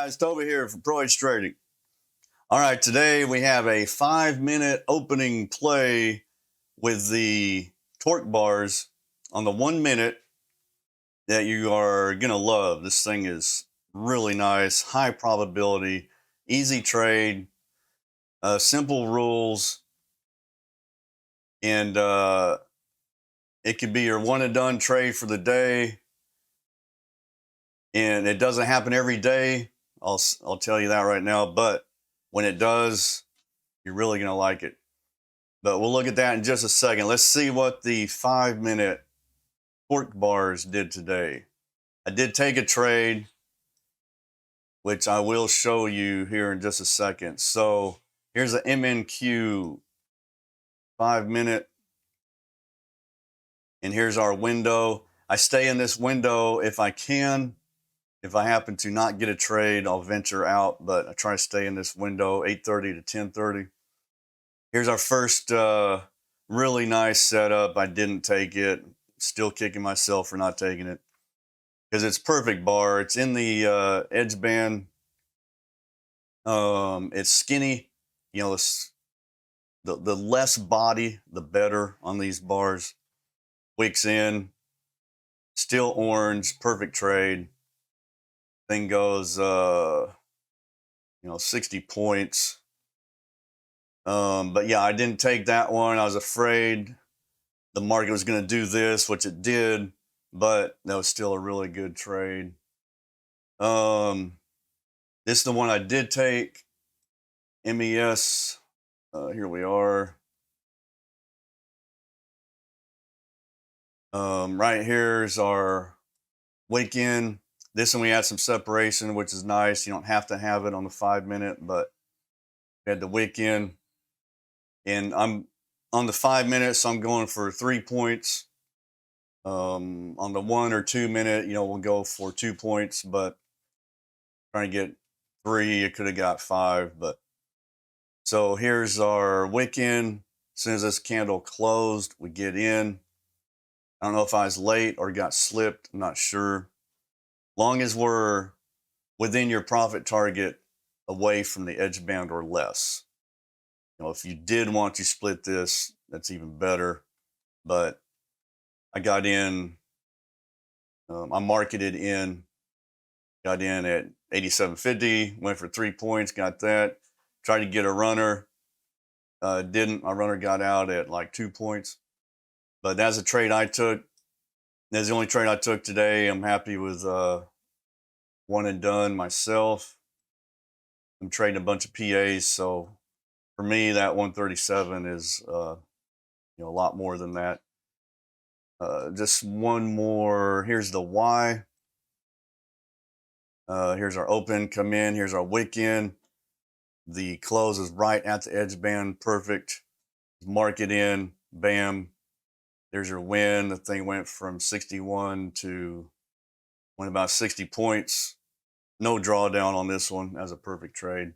guys, Toby here from PROEDGE Trading. All right, today we have a 5-minute opening play with the torque bars on the 1 minute that you are gonna love. This thing is really nice, high probability, easy trade, simple rules, and it could be your one and done trade for the day. And it doesn't happen every day. I'll tell you that right now, but when it does, you're really going to like it. But we'll look at that in just a second. Let's see what the 5-minute torque bars did today. I did take a trade, which I will show you here in just a second. So here's the MNQ 5-minute, and here's our window. I stay in this window if I can. If I happen to not get a trade, I'll venture out, but I try to stay in this window, 8:30 to 10:30. Here's our first really nice setup. I didn't take it. Still kicking myself for not taking it because it's perfect bar. It's in the edge band. It's skinny. You know, the less body, the better on these bars. Wicks in. Still orange. Perfect trade. Thing goes, 60 points. But yeah, I didn't take that one. I was afraid the market was going to do this, which it did, but that was still a really good trade. This is the one I did take. MES. Here we are. Right here is our weekend. This one we had some separation, which is nice. You don't have to have it on the 5-minute, but we had the weekend. And I'm on the 5 minutes, so I'm going for 3 points. On the 1 or 2 minute, we'll go for 2 points, but trying to get 3, it could have got 5. But so here's our weekend. As soon as this candle closed, we get in. I don't know if I was late or got slipped. I'm not sure. Long as we're within your profit target, away from the edge band or less. If you did want to split this, that's even better. But I got in, I marketed in, got in at 87.50, went for 3 points, got that. Tried to get a runner, didn't. My runner got out at like 2 points. But that's a trade I took. That's the only trade I took today. I'm happy with one and done myself. I'm trading a bunch of PAs, so for me, that 137 is a lot more than that. Just one more. Here's the Y. Here's our open, come in. Here's our wick in. The close is right at the edge band, perfect. Mark it in, bam. There's your win. The thing went from 61 to went about 60 points. No drawdown on this one. That's a perfect trade.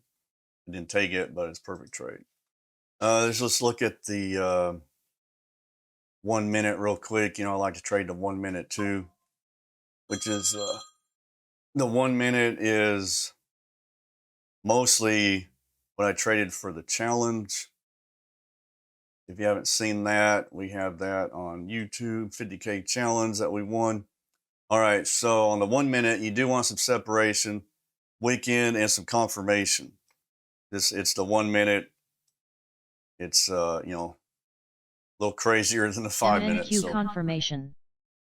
I didn't take it, but it's a perfect trade. Let's look at the 1 minute real quick. I like to trade the 1 minute too, which is the 1 minute is mostly what I traded for the challenge. If you haven't seen that, we have that on YouTube, 50K challenge that we won. All right, so on the 1 minute, you do want some separation, weekend, and some confirmation. It's the 1 minute. It's a little crazier than the 5 minutes. MNQ confirmation.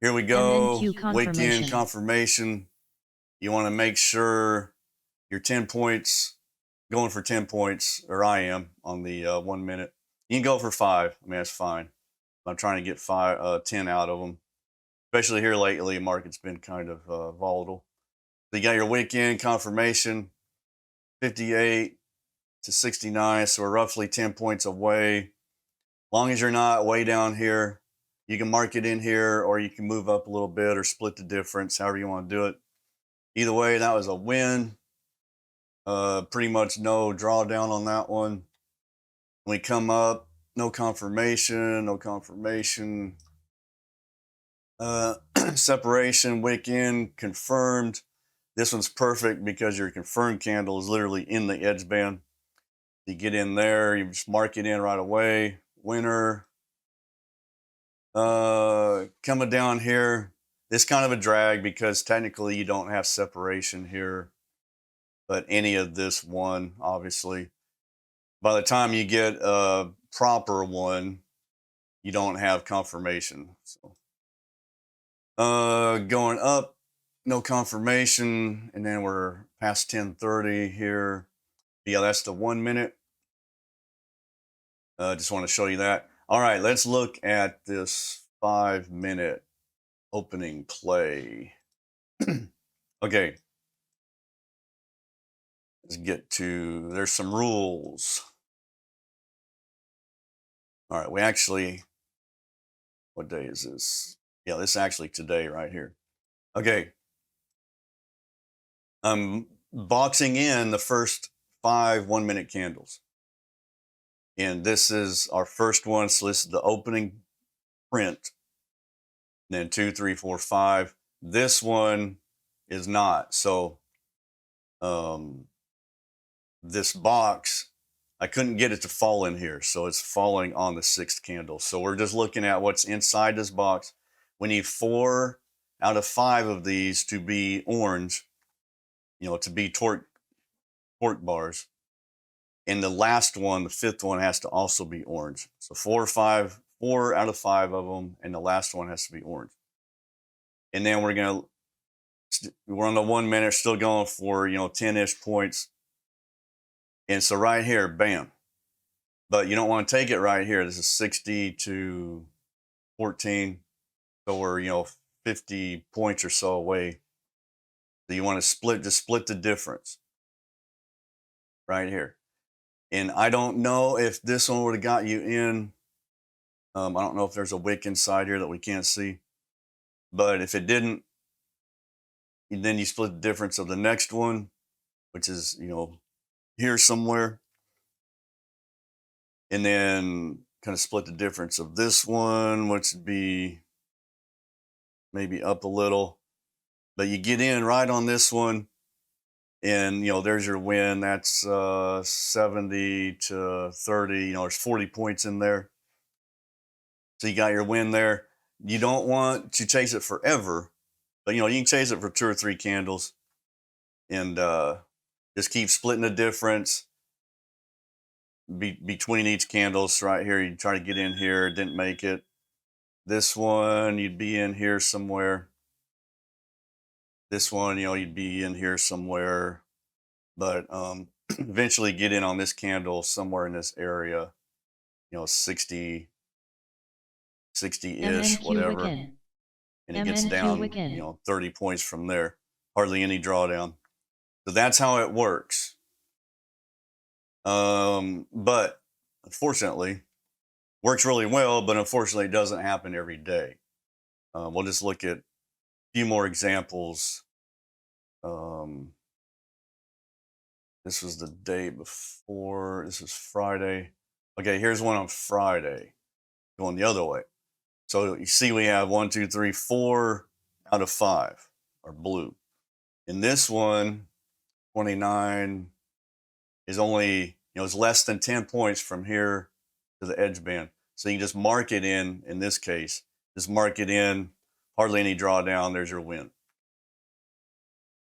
Here we go. MNQ confirmation. Weekend confirmation. You want to make sure you're 10 points, going for 10 points, or I am on the 1 minute. You can go for 5. I mean, that's fine. I'm trying to get 10 out of them. Especially here lately, the market's been kind of volatile. So you got your weekend confirmation, 58 to 69. So we're roughly 10 points away. As long as you're not way down here, you can mark it in here, or you can move up a little bit or split the difference, however you want to do it. Either way, that was a win. Pretty much no drawdown on that one. When we come up, no confirmation, no confirmation. Separation, weekend, confirmed. This one's perfect because your confirmed candle is literally in the edge band. You get in there, you just mark it in right away. Winner. Coming down here, it's kind of a drag because technically you don't have separation here, but any of this one, obviously. By the time you get a proper one, you don't have confirmation. So, going up, no confirmation, and then we're past 10:30 here. Yeah, that's the 1 minute. Just want to show you that. All right, let's look at this 5-minute opening play. Okay, let's get to, there's some rules. All right, we actually, what day is this? Yeah, this is actually today right here. Okay. I'm boxing in the first 5 1-minute candles. And this is our first one. So this is the opening print. And then 2, 3, 4, 5. This one is not. So this box, I couldn't get it to fall in here. So it's falling on the 6th candle. So we're just looking at what's inside this box. We need 4 out of 5 of these to be orange, to be torque bars. And the last one, the 5th one, has to also be orange. So 4 out of 5 of them, and the last one has to be orange. And then we're on the 1 minute, still going for 10-ish points. And so right here, bam. But you don't want to take it right here. This is 60 to 14. So we're 50 points or so away. So you want to split the difference right here. And I don't know if this one would have got you in. I don't know if there's a wick inside here that we can't see. But if it didn't, then you split the difference of the next one, which is, here somewhere. And then kind of split the difference of this one, which would be maybe up a little. But you get in right on this one. And, there's your win. That's 70 to 30. There's 40 points in there. So you got your win there. You don't want to chase it forever, but, you can chase it for 2 or 3 candles and just keep splitting the difference between each candle. So right here, you try to get in here, didn't make it. This one, you'd be in here somewhere. This one, you'd be in here somewhere. But eventually get in on this candle somewhere in this area, 60-ish, whatever. And it gets down, 30 points from there. Hardly any drawdown. So that's how it works. But unfortunately, works really well, but unfortunately it doesn't happen every day. We'll just look at a few more examples. This was the day before. This was Friday. Okay, here's one on Friday, going the other way. So you see we have 1, 2, 3, 4 out of 5 are blue. In this one, 29 is only, it's less than 10 points from here to the edge band. So you can just mark it in this case, just mark it in, hardly any drawdown, there's your win.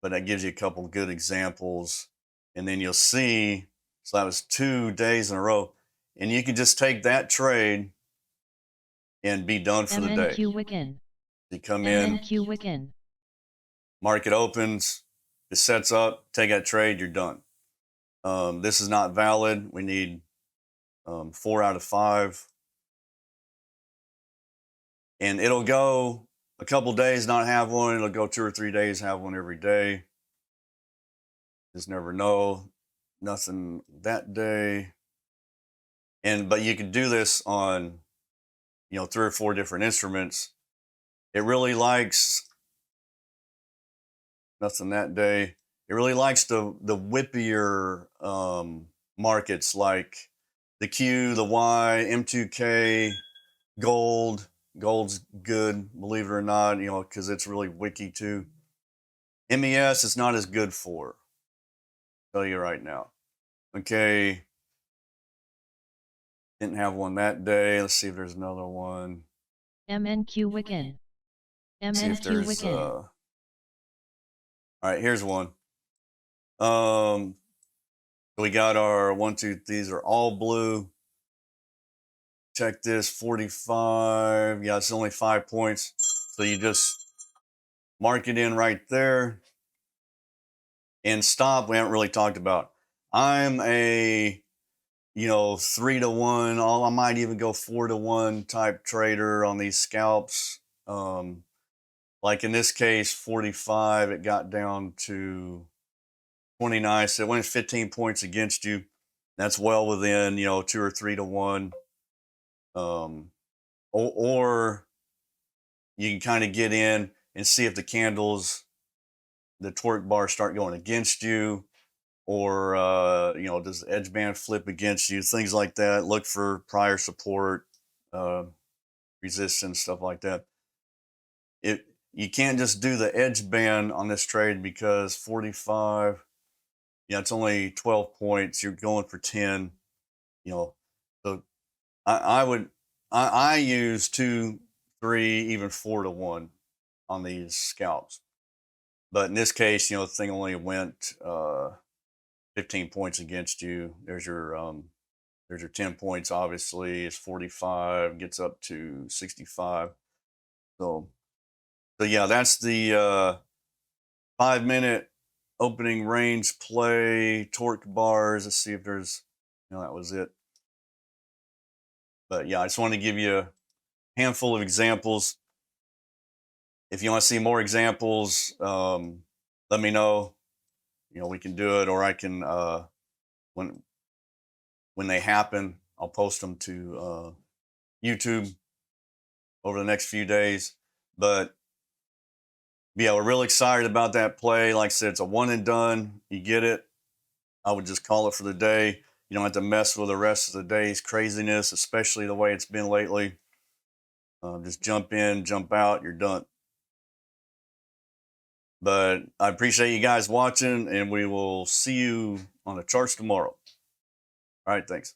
But that gives you a couple good examples. And then you'll see, so that was 2 days in a row. And you can just take that trade and be done for the day. You come in, market opens, it sets up, take that trade, you're done. This is not valid. We need 4 out of 5. And it'll go a couple days not have one. It'll go 2 or 3 days, have one every day. Just never know. Nothing that day. But you can do this on, 3 or 4 different instruments. It really likes nothing that day. It really likes the whippier markets like the Q, the Y, M2K, gold. Gold's good, believe it or not, because it's really wicky too. MES is not as good for. I'll tell you right now. Okay. Didn't have one that day. Let's see if there's another one. MNQ Wicked. See if MNQ there's Wicked. all right, here's one. We got our 1, 2, these are all blue. Check this, 45. Yeah, it's only 5 points. So you just mark it in right there. And stop, we haven't really talked about. I'm a 3-to-1, I might even go 4-to-1 type trader on these scalps. Like in this case, 45, it got down to 29. So it went 15 points against you. That's well within, 2 or 3-to-1. Or you can kind of get in and see if the candles, the torque bars start going against you, or does the edge band flip against you, things like that. Look for prior support, resistance, stuff like that. You can't just do the edge band on this trade because 45, it's only 12 points. You're going for 10, so I use 2, 3, even 4-to-1 on these scalps. But in this case, the thing only went 15 points against you. There's your 10 points. Obviously, it's 45, gets up to 65. So yeah, that's the 5-minute opening range play torque bars. Let's see if there's, that was it. But yeah, I just wanted to give you a handful of examples. If you want to see more examples, let me know. We can do it, or I can when they happen, I'll post them to YouTube over the next few days. But yeah, we're really excited about that play. Like I said, it's a one and done. You get it. I would just call it for the day. You don't have to mess with the rest of the day's craziness, especially the way it's been lately. Just jump in, jump out, you're done. But I appreciate you guys watching, and we will see you on the charts tomorrow. All right, thanks.